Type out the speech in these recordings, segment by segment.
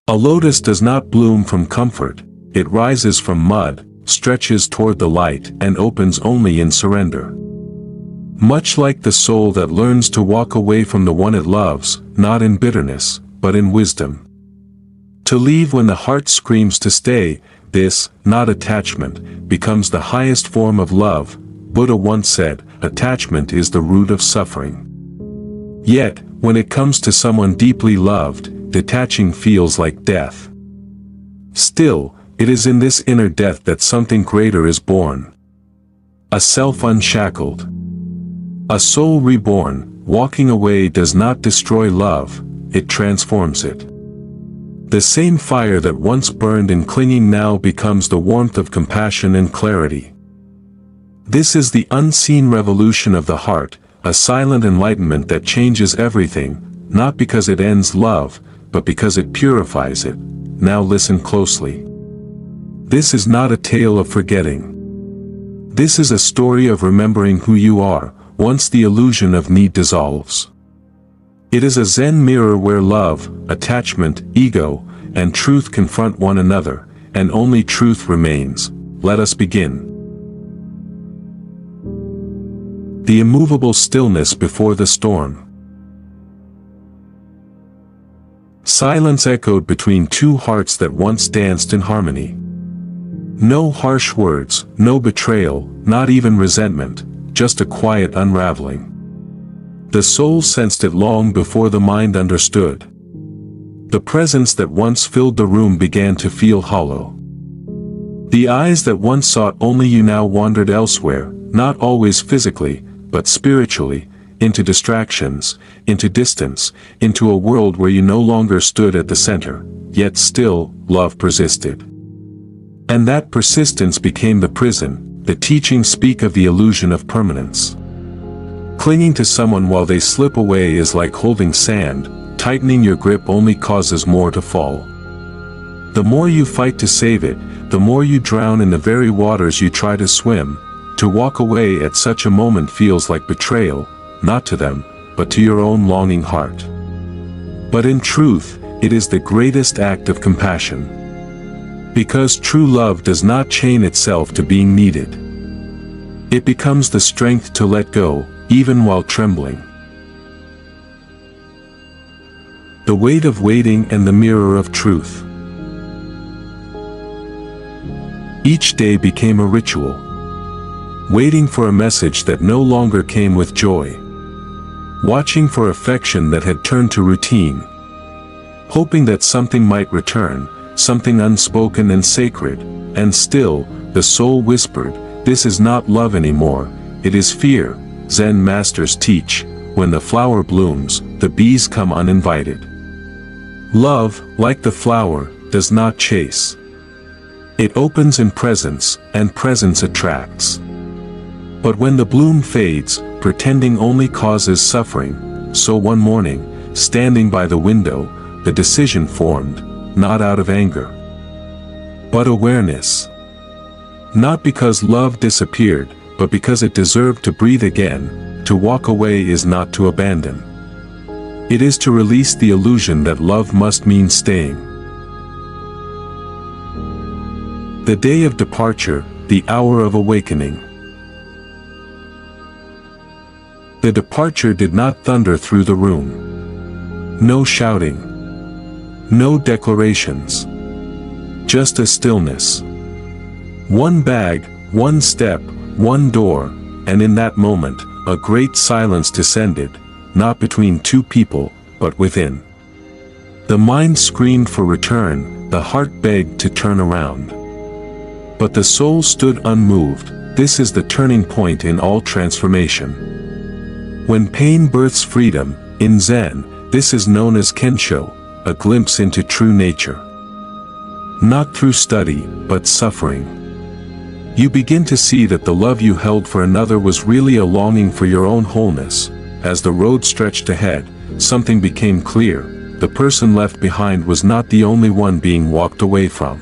A lotus does not bloom from comfort, it rises from mud, stretches toward the light and opens only in surrender. Much like the soul that learns to walk away from the one it loves, not in bitterness, but in wisdom. To leave when the heart screams to stay, this, not attachment, becomes the highest form of love. Buddha once said, attachment is the root of suffering. Yet, when it comes to someone deeply loved, detaching feels like death. Still, it is in this inner death that something greater is born. A self unshackled. A soul reborn. Walking away does not destroy love, it transforms it. The same fire that once burned in clinging now becomes the warmth of compassion and clarity. This is the unseen revolution of the heart, a silent enlightenment that changes everything, not because it ends love, but because it purifies it. Now listen closely. This is not a tale of forgetting. This is a story of remembering who you are, once the illusion of need dissolves. It is a Zen mirror where love, attachment, ego, and truth confront one another, and only truth remains. Let us begin. The immovable stillness before the storm. Silence echoed between two hearts that once danced in harmony. No harsh words, no betrayal, not even resentment, just a quiet unraveling. The soul sensed it long before the mind understood. The presence that once filled the room began to feel hollow. The eyes that once sought only you now wandered elsewhere, not always physically, but spiritually, into distractions, into distance, into a world where you no longer stood at the center, yet still, love persisted. And that persistence became the prison. The teachings speak of the illusion of permanence. Clinging to someone while they slip away is like holding sand, tightening your grip only causes more to fall. The more you fight to save it, the more you drown in the very waters you try to swim. To walk away at such a moment feels like betrayal, not to them, but to your own longing heart. But in truth, it is the greatest act of compassion. Because true love does not chain itself to being needed. It becomes the strength to let go, even while trembling. The weight of waiting and the mirror of truth. Each day became a ritual. Waiting for a message that no longer came with joy. Watching for affection that had turned to routine. Hoping that something might return, something unspoken and sacred, and still, the soul whispered, "This is not love anymore, it is fear." Zen masters teach, when the flower blooms, the bees come uninvited. Love, like the flower, does not chase. It opens in presence, and presence attracts. But when the bloom fades, pretending only causes suffering, so one morning, standing by the window, the decision formed, not out of anger, but awareness. Not because love disappeared, but because it deserved to breathe again. To walk away is not to abandon. It is to release the illusion that love must mean staying. The day of departure, the hour of awakening. The departure did not thunder through the room. No shouting. No declarations. Just a stillness. One bag, one step, one door, and in that moment, a great silence descended, not between two people, but within. The mind screamed for return, the heart begged to turn around. But the soul stood unmoved. This is the turning point in all transformation. When pain births freedom, in Zen, this is known as Kensho, a glimpse into true nature. Not through study, but suffering. You begin to see that the love you held for another was really a longing for your own wholeness. As the road stretched ahead, something became clear. The person left behind was not the only one being walked away from.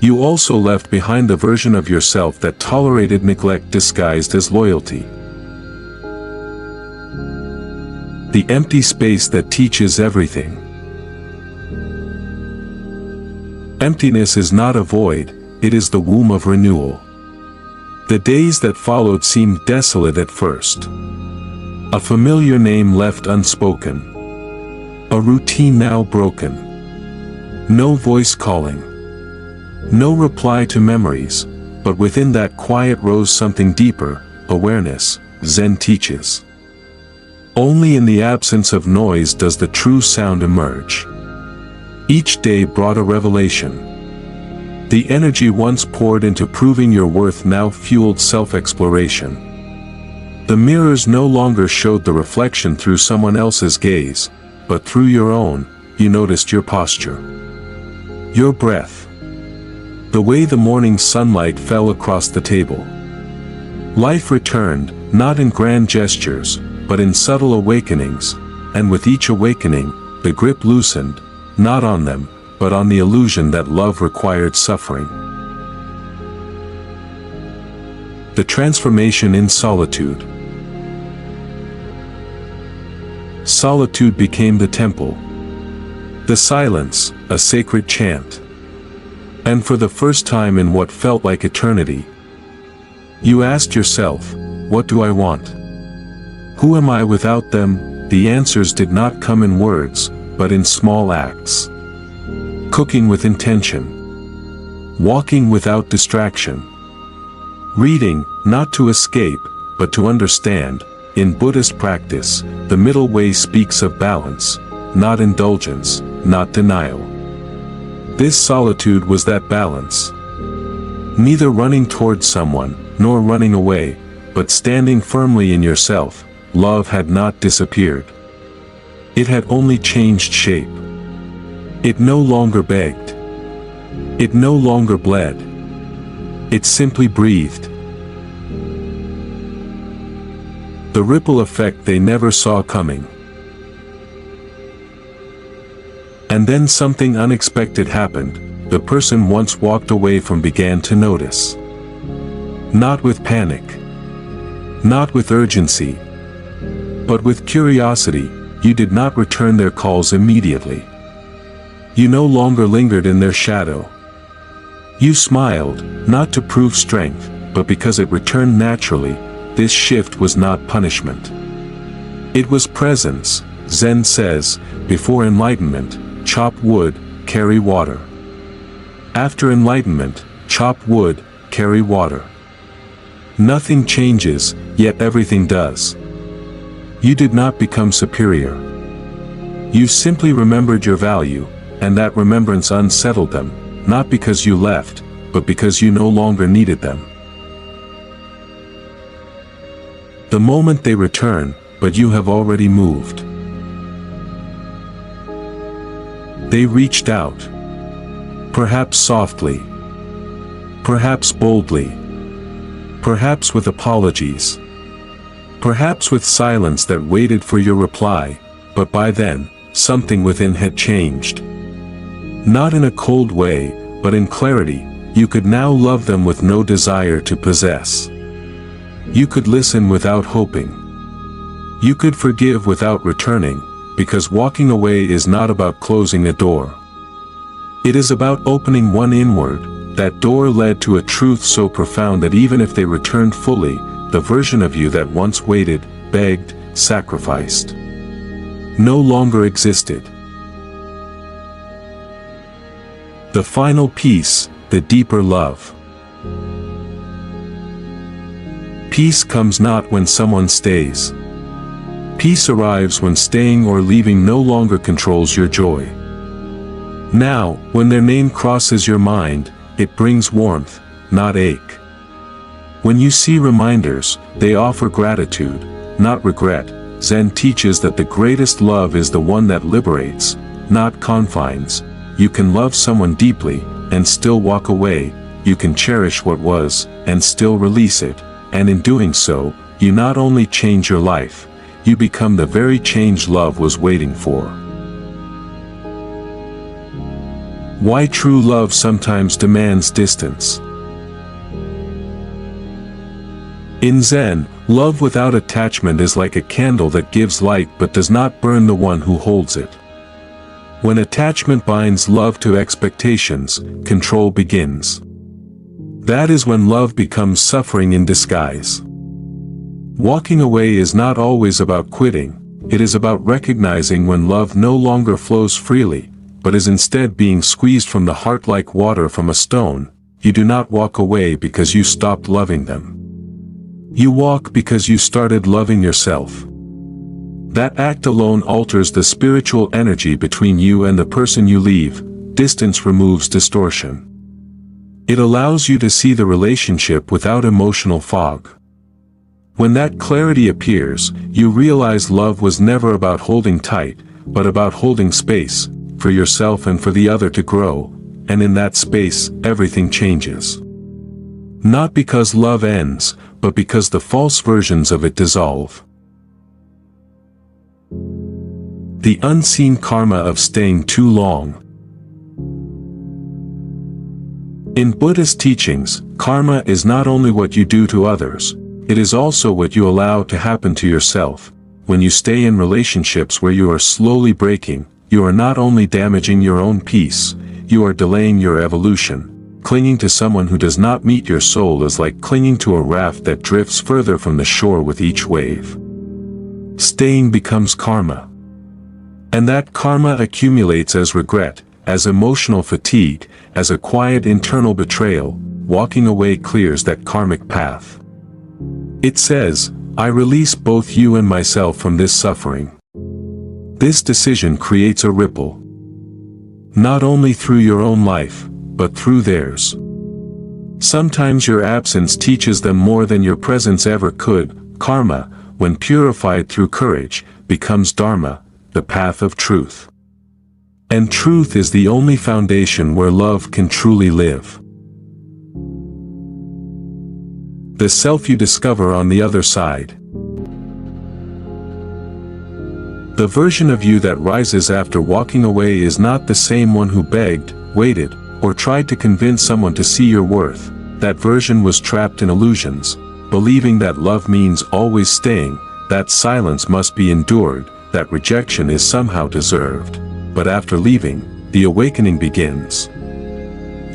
You also left behind the version of yourself that tolerated neglect disguised as loyalty. The empty space that teaches everything. Emptiness is not a void, it is the womb of renewal. The days that followed seemed desolate at first. A familiar name left unspoken. A routine now broken. No voice calling. No reply to memories, but within that quiet rose something deeper, awareness, Zen teaches. Only in the absence of noise does the true sound emerge. Each day brought a revelation. The energy once poured into proving your worth now fueled self-exploration. The mirrors no longer showed the reflection through someone else's gaze, but through your own. You noticed your posture, your breath, the way the morning sunlight fell across the table. Life returned, not in grand gestures, but in subtle awakenings, and with each awakening, the grip loosened, not on them, but on the illusion that love required suffering. The transformation in solitude. Solitude became the temple. The silence, a sacred chant. And for the first time in what felt like eternity, you asked yourself, what do I want? Who am I without them? The answers did not come in words, but in small acts. Cooking with intention. Walking without distraction. Reading, not to escape, but to understand. In Buddhist practice, the middle way speaks of balance, not indulgence, not denial. This solitude was that balance. Neither running towards someone, nor running away, but standing firmly in yourself. Love had not disappeared. It had only changed shape. It no longer begged. It no longer bled. It simply breathed. The ripple effect they never saw coming. And then something unexpected happened. The person once walked away from began to notice. Not with panic. Not with urgency. But with curiosity. You did not return their calls immediately. You no longer lingered in their shadow. You smiled, not to prove strength, but because it returned naturally. This shift was not punishment. It was presence. Zen says, before enlightenment, chop wood, carry water. After enlightenment, chop wood, carry water. Nothing changes, yet everything does. You did not become superior. You simply remembered your value, and that remembrance unsettled them, not because you left, but because you no longer needed them. The moment they return, but you have already moved. They reached out. Perhaps softly. Perhaps boldly. Perhaps with apologies. Perhaps with silence that waited for your reply, but by then, something within had changed. Not in a cold way, but in clarity. You could now love them with no desire to possess. You could listen without hoping. You could forgive without returning, because walking away is not about closing a door. It is about opening one inward. That door led to a truth so profound that even if they returned fully, the version of you that once waited, begged, sacrificed, no longer existed. The final piece, the deeper love. Peace comes not when someone stays. Peace arrives when staying or leaving no longer controls your joy. Now, when their name crosses your mind, it brings warmth, not ache. When you see reminders, they offer gratitude, not regret. Zen teaches that the greatest love is the one that liberates, not confines. You can love someone deeply, and still walk away. You can cherish what was, and still release it. And in doing so, you not only change your life, you become the very change love was waiting for. Why true love sometimes demands distance. In Zen, love without attachment is like a candle that gives light but does not burn the one who holds it. When attachment binds love to expectations, control begins. That is when love becomes suffering in disguise. Walking away is not always about quitting, it is about recognizing when love no longer flows freely, but is instead being squeezed from the heart like water from a stone. You do not walk away because you stopped loving them. You walk because you started loving yourself. That act alone alters the spiritual energy between you and the person you leave. Distance removes distortion. It allows you to see the relationship without emotional fog. When that clarity appears, you realize love was never about holding tight, but about holding space, for yourself and for the other to grow, and in that space, everything changes. Not because love ends, but because the false versions of it dissolve. The unseen karma of staying too long. In Buddhist teachings, karma is not only what you do to others, it is also what you allow to happen to yourself. When you stay in relationships where you are slowly breaking, you are not only damaging your own peace, you are delaying your evolution. Clinging to someone who does not meet your soul is like clinging to a raft that drifts further from the shore with each wave. Staying becomes karma. And that karma accumulates as regret, as emotional fatigue, as a quiet internal betrayal. Walking away clears that karmic path. It says, I release both you and myself from this suffering. This decision creates a ripple. Not only through your own life, but through theirs. Sometimes your absence teaches them more than your presence ever could. Karma, when purified through courage, becomes dharma, the path of truth. And truth is the only foundation where love can truly live. The self you discover on the other side. The version of you that rises after walking away is not the same one who begged, waited, or tried to convince someone to see your worth. That version was trapped in illusions, believing that love means always staying, that silence must be endured, that rejection is somehow deserved. But after leaving, the awakening begins.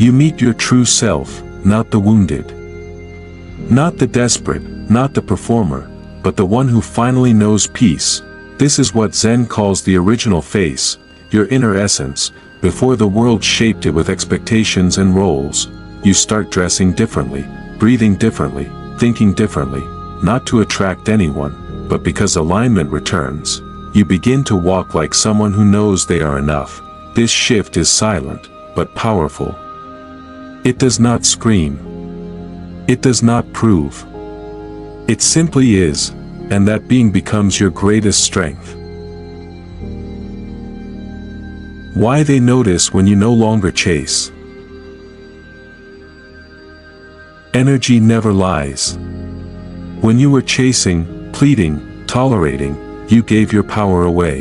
You meet your true self, not the wounded. Not the desperate, not the performer, but the one who finally knows peace. This is what Zen calls the original face, your inner essence. Before the world shaped it with expectations and roles, you start dressing differently, breathing differently, thinking differently, not to attract anyone, but because alignment returns. You begin to walk like someone who knows they are enough. This shift is silent, but powerful. It does not scream. It does not prove. It simply is, and that being becomes your greatest strength. Why they notice when you no longer chase. Energy never lies. When you were chasing, pleading, tolerating, you gave your power away.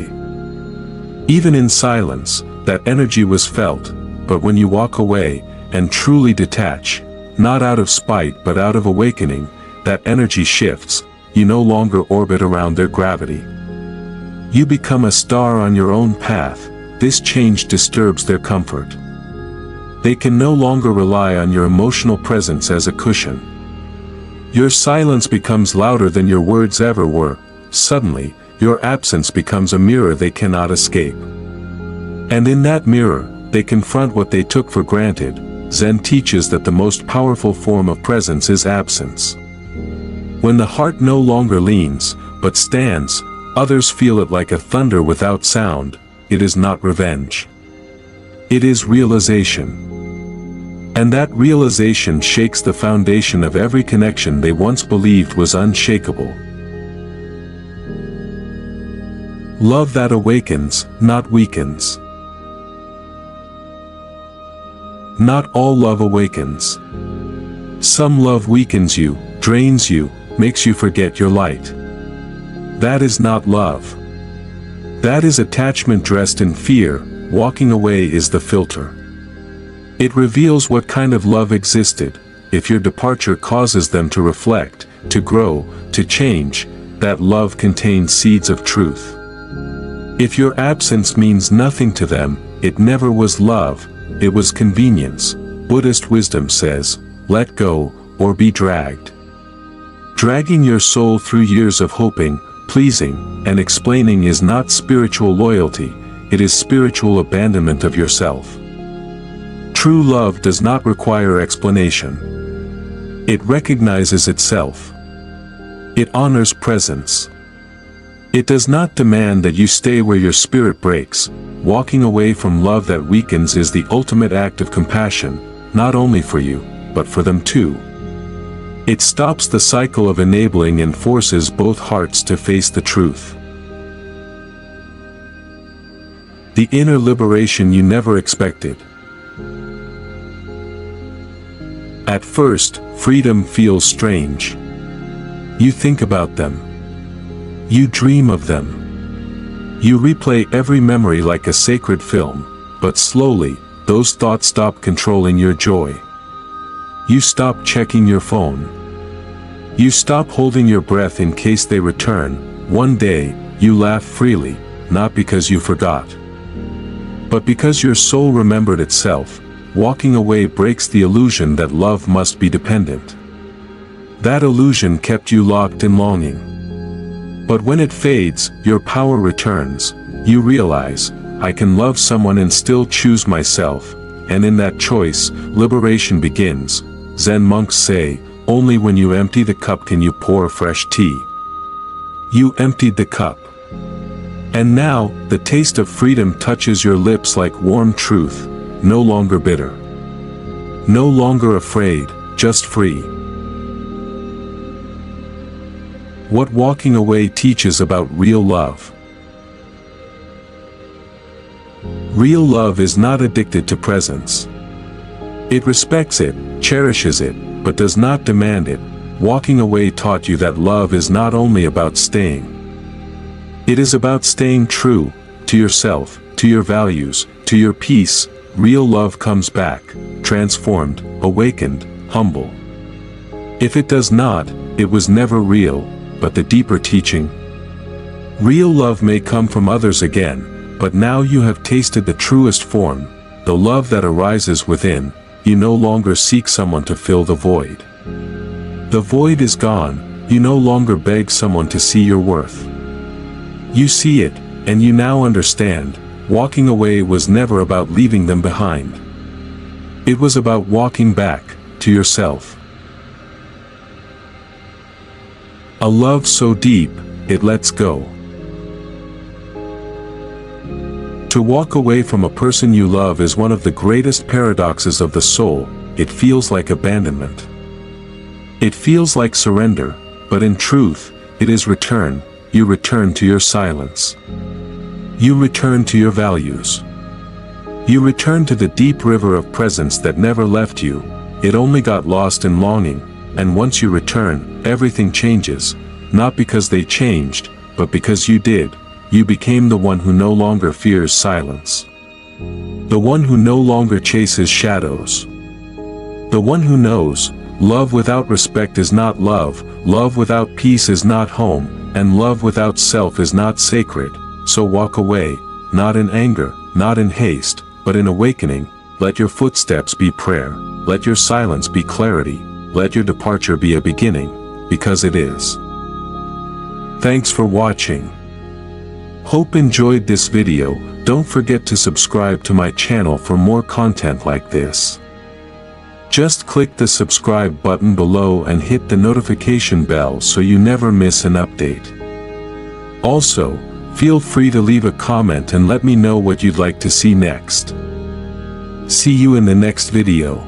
Even in silence, that energy was felt, but when you walk away, and truly detach, not out of spite but out of awakening, that energy shifts. You no longer orbit around their gravity. You become a star on your own path. This change disturbs their comfort. They can no longer rely on your emotional presence as a cushion. Your silence becomes louder than your words ever were. Suddenly, your absence becomes a mirror they cannot escape. And in that mirror, they confront what they took for granted. Zen teaches that the most powerful form of presence is absence. When the heart no longer leans, but stands, others feel it like a thunder without sound. It is not revenge. It is realization. And that realization shakes the foundation of every connection they once believed was unshakable. Love that awakens, not weakens. Not all love awakens. Some love weakens you, drains you, makes you forget your light. That is not love. That is attachment dressed in fear. Walking away is the filter. It reveals what kind of love existed. If your departure causes them to reflect, to grow, to change, that love contains seeds of truth. If your absence means nothing to them, it never was love, it was convenience. Buddhist wisdom says, let go, or be dragged. Dragging your soul through years of hoping, pleasing, and explaining is not spiritual loyalty, it is spiritual abandonment of yourself. True love does not require explanation. It recognizes itself. It honors presence. It does not demand that you stay where your spirit breaks. Walking away from love that weakens is the ultimate act of compassion, not only for you, but for them too. It stops the cycle of enabling and forces both hearts to face the truth. The inner liberation you never expected. At first, freedom feels strange. You think about them. You dream of them. You replay every memory like a sacred film, but slowly, those thoughts stop controlling your joy. You stop checking your phone. You stop holding your breath in case they return. One day, you laugh freely, not because you forgot, but because your soul remembered itself. Walking away breaks the illusion that love must be dependent. That illusion kept you locked in longing. But when it fades, your power returns. You realize, I can love someone and still choose myself, and in that choice, liberation begins. Zen monks say, only when you empty the cup can you pour fresh tea. You emptied the cup. And now, the taste of freedom touches your lips like warm truth, no longer bitter. No longer afraid, just free. What walking away teaches about real love. Real love is not addicted to presence. It respects it, cherishes it, but does not demand it. Walking away taught you that love is not only about staying. It is about staying true, to yourself, to your values, to your peace. Real love comes back, transformed, awakened, humble. If it does not, it was never real. But the deeper teaching. Real love may come from others again, but now you have tasted the truest form, the love that arises within. You no longer seek someone to fill the void. The void is gone, you no longer beg someone to see your worth. You see it, and you now understand, walking away was never about leaving them behind. It was about walking back, to yourself. A love so deep, it lets go. To walk away from a person you love is one of the greatest paradoxes of the soul. It feels like abandonment. It feels like surrender, but in truth, it is return. You return to your silence. You return to your values. You return to the deep river of presence that never left you. It only got lost in longing. And once you return, everything changes, not because they changed, but because you did. You became the one who no longer fears silence. The one who no longer chases shadows. The one who knows, love without respect is not love, love without peace is not home, and love without self is not sacred. So walk away, not in anger, not in haste, but in awakening. Let your footsteps be prayer, let your silence be clarity. Let your departure be a beginning, because it is. Thanks for watching. Hope enjoyed this video. Don't forget to subscribe to my channel for more content like this. Just click the subscribe button below and hit the notification bell so you never miss an update. Also, feel free to leave a comment and let me know what you'd like to see next. See you in the next video.